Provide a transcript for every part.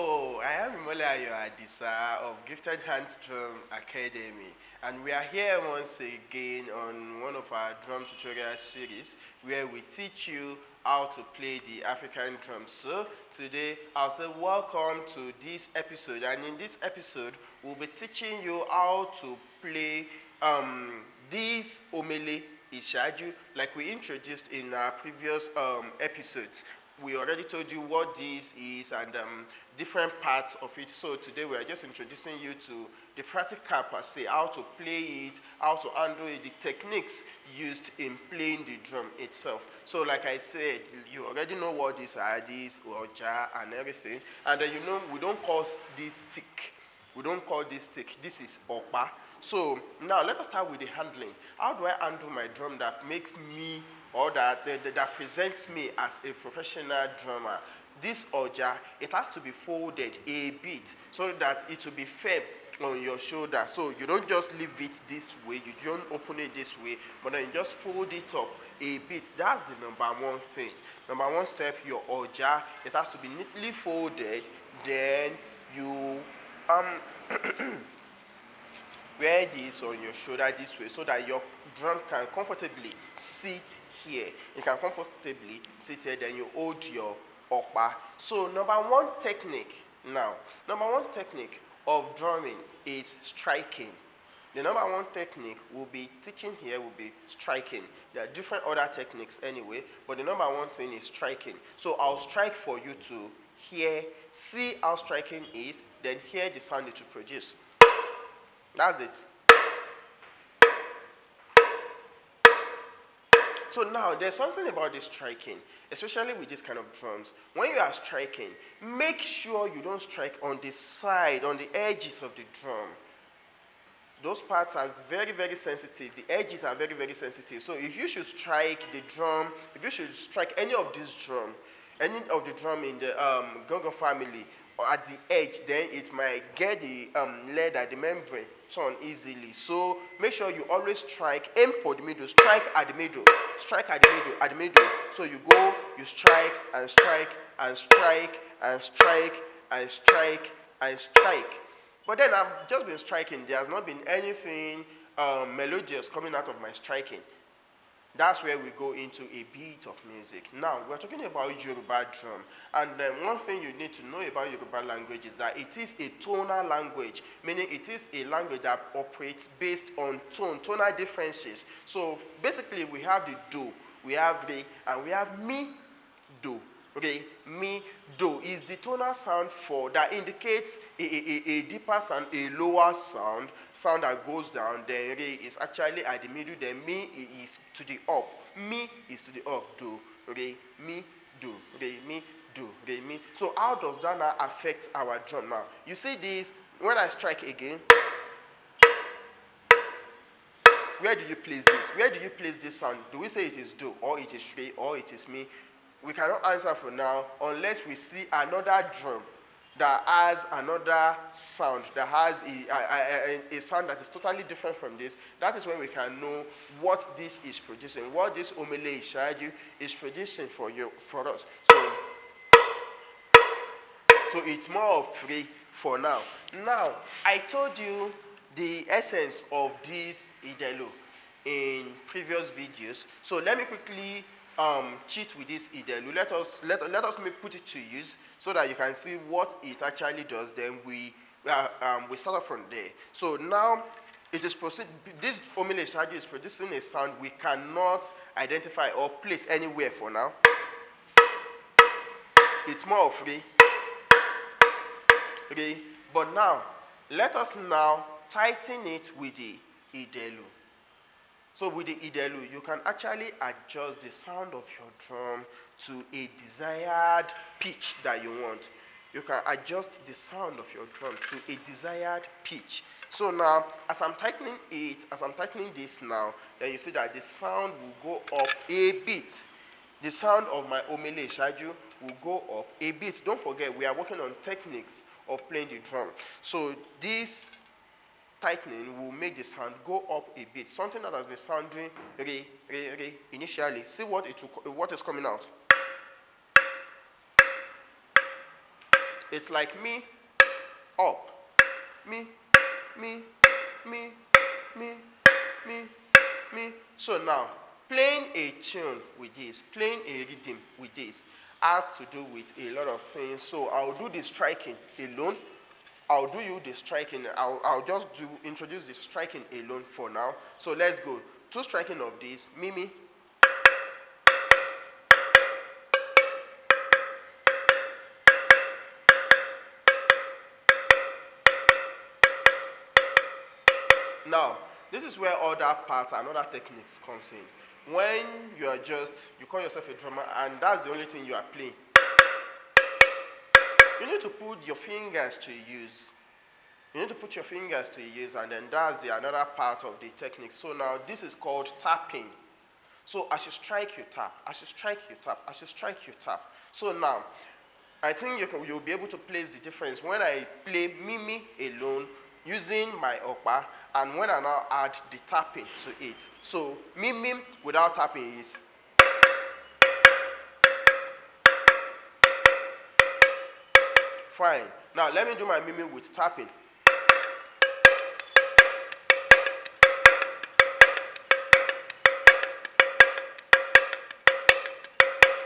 Hello, I am Imolayo Adisa of Gifted Hands Drum Academy, and we are here once again on one of our drum tutorial series where we teach you how to play the African drum. So today I'll say welcome to this episode, and in this episode we'll be teaching you how to play this omele ishaju like we introduced in our previous episodes. We already told you what this is and different parts of it. So today we are just introducing you to the practical per se, how to play it, how to handle it, the techniques used in playing the drum itself. So like I said, you already know what these are, this oja and everything. And then you know we don't call this stick. We don't call this stick. This is okpa. So now let us start with the handling. How do I handle my drum that makes me or that presents me as a professional drummer? This oja, it has to be folded a bit so that it will be firm on your shoulder. So you don't just leave it this way, you don't open it this way, but then you just fold it up a bit. That's the number one thing. Number one step, your oja, it has to be neatly folded. Then you wear this on your shoulder this way so that your drum can comfortably sit here. You can comfortably sit here, then you hold your okpa. So number one technique of drumming is striking. The number one technique we'll be teaching here will be striking. There are different other techniques anyway, but the number one thing is striking. So I'll strike for you to hear, see how striking is, then hear the sound it will produce. That's it. So now there's something about this striking, especially with this kind of drums. When you are striking, make sure you don't strike on the side, on the edges of the drum. Those parts are very, very sensitive. The edges are very, very sensitive. So if you should strike the drum, if you should strike any of the drum in the gong family or at the edge, then it might get the leather, the membrane, turn easily. So make sure you always strike, aim for the middle, strike at the middle, strike at the middle, at the middle. So you go, you strike and strike and strike and strike and strike and strike. But then I've just been striking. There has not been anything melodious coming out of my striking. That's where we go into a bit of music. Now, we're talking about Yoruba drum. And one thing you need to know about Yoruba language is that it is a tonal language, meaning it is a language that operates based on tonal differences. So basically, we have the do, we have the, and we have mi, do. Okay, mi, do is the tonal sound for that indicates a deeper sound, a lower sound that goes down. Then re is actually at the middle. Then mi is to the up. Mi is to the up. Do. Okay, mi, do. Okay, mi, do. Okay, mi. So how does that now affect our drum? Now you see this. When I strike again, where do you place this? Where do you place this sound? Do we say it is do, or it is re, or it is mi? We cannot answer for now unless we see another drum that has another sound, that has a sound that is totally different from this. That is when we can know what this is producing, what this omele ishaju is producing for us. So it's more of free for now. Now, I told you the essence of this idelo in previous videos. So let me quickly cheat with this idelu. Let us put it to use so that you can see what it actually does. Then we start off from there. So now it is this omele ishaju is producing a sound we cannot identify or place anywhere for now. It's more free. Okay, but now let us now tighten it with the idelu. So with the idelu, you can actually adjust the sound of your drum to a desired pitch that you want. You can adjust the sound of your drum to a desired pitch. So now, as I'm tightening this now, then you see that the sound will go up a bit. The sound of my omele ishaju will go up a bit. Don't forget, we are working on techniques of playing the drum. So this tightening will make the sound go up a bit. Something that has been sounding re, re, re initially. See what is coming out. It's like me, up, me, me, me, me, me, me. So now, playing a tune with this, playing a rhythm with this, has to do with a lot of things. So I'll do the striking alone. I'll do you the striking. I'll just introduce the striking alone for now. So let's go. Two striking of this, Mimi. Now, this is where other parts and other techniques comes in. When you call yourself a drummer and that's the only thing you are playing, you need to put your fingers to use. You need to put your fingers to use, and then that's another part of the technique. So now this is called tapping. So as you strike, you tap. As you strike, you tap. As you strike, you tap. So now, I think you'll be able to place the difference when I play Mimi alone using my okpa, and when I now add the tapping to it. So Mimi without tapping is. Fine. Now let me do my Mimi with tapping.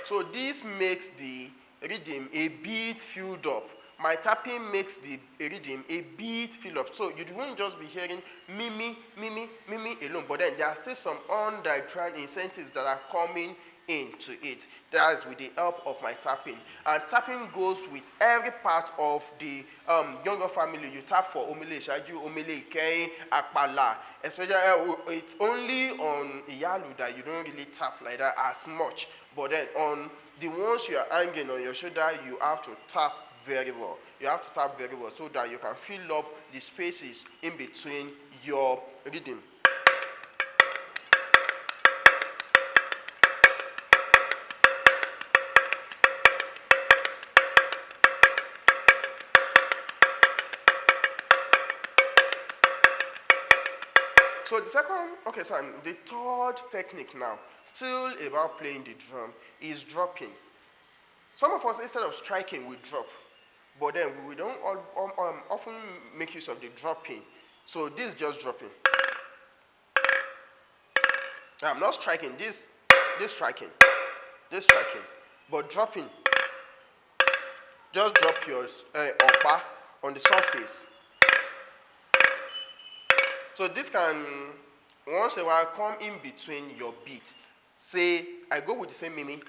So this makes the rhythm a bit filled up. My tapping makes the rhythm a bit filled up. So you won't just be hearing Mimi, Mimi, Mimi alone, but then there are still some underground incentives that are coming into it. That's with the help of my tapping. And tapping goes with every part of the younger family. You tap for Omele Shaju, Omele Ikeyin, Akpala. Especially, it's only on Iyalu that you don't really tap like that as much. But then on the ones you are hanging on your shoulder, you have to tap very well. You have to tap very well so that you can fill up the spaces in between your rhythm. So the third technique now, still about playing the drum, is dropping. Some of us, instead of striking, we drop. But then we don't often make use of the dropping. So this is just dropping. I'm not striking, this striking. But dropping, just drop your okpa on the surface. So this can, once in a while, come in between your beat. Say, I go with the same Mimi.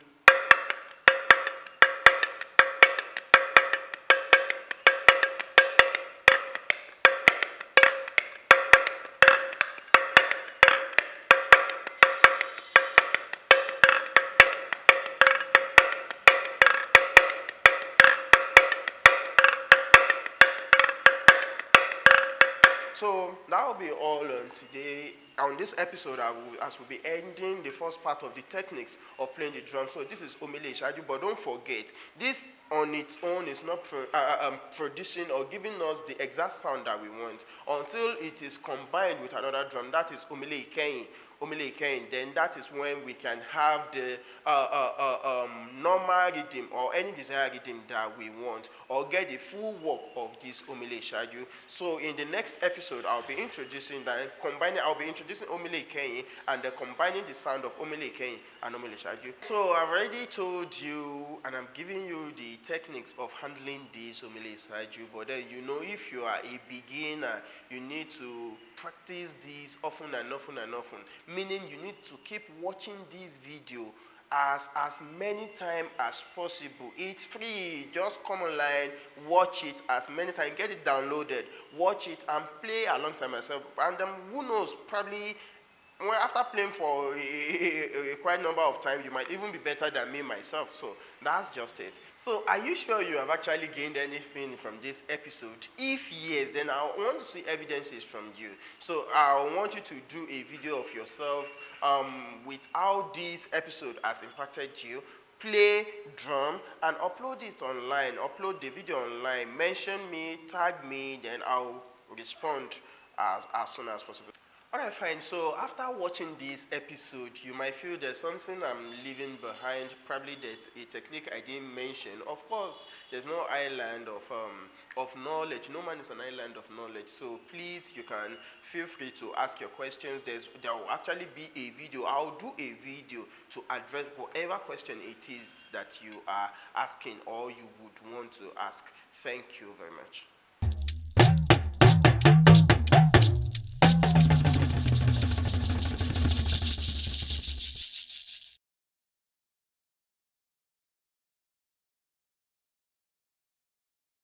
So that will be all on today. On this episode, as we'll be ending the first part of the techniques of playing the drum. So this is Omele Shaju, but don't forget, this on its own is not producing or giving us the exact sound that we want until it is combined with another drum. That is Omele Ikeyin. Then that is when we can have the normal rhythm or any desired rhythm that we want, or get the full work of this Omele Shaju. So in the next episode, I'll be introducing Omele Ikeyin and combining the sound of Omele Ikeyin and Omele Shaju. So I've already told you and I'm giving you the techniques of handling this Omele Shaju, but then if you are a beginner, you need to practice this often and often and often, meaning you need to keep watching this video as many times as possible. It's free. Just come online, watch it as many times, get it downloaded, watch it and play alongside myself. And who knows, probably after playing for a quite number of times, you might even be better than me myself. So that's just it. So are you sure you have actually gained anything from this episode? If yes, then I want to see evidences from you. So I want you to do a video of yourself with how this episode has impacted you. Play drum and upload it online. Upload the video online. Mention me, tag me, then I'll respond as soon as possible. Alright, fine. So after watching this episode, you might feel there's something I'm leaving behind. Probably there's a technique I didn't mention. Of course, there's no island of knowledge. No man is an island of knowledge. So please, you can feel free to ask your questions. There will actually be a video. I'll do a video to address whatever question it is that you are asking or you would want to ask. Thank you very much.